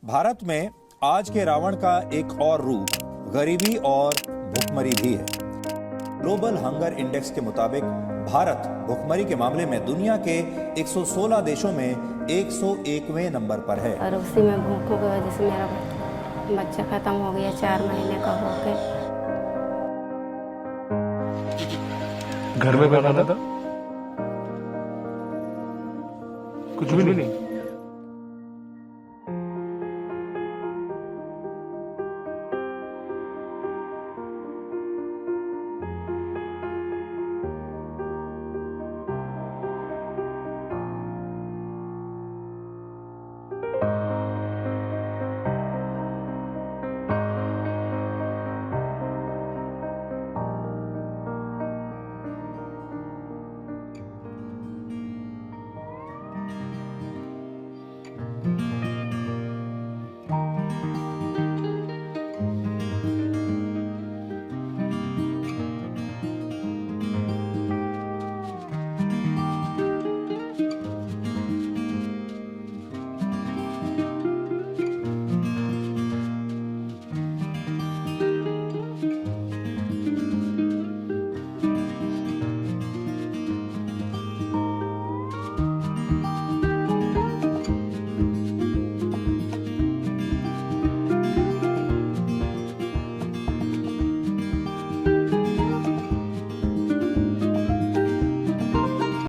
भारत में आज के रावण का एक और रूप गरीबी और भुखमरी भी है। ग्लोबल हंगर इंडेक्स के मुताबिक भारत भुखमरी के मामले में दुनिया के 116 देशों में 101वें नंबर पर है। और उसी में भूखों की वजह से मेरा बच्चा खत्म हो गया 4 महीने का होके। घर में बनाना था कुछ भी नहीं।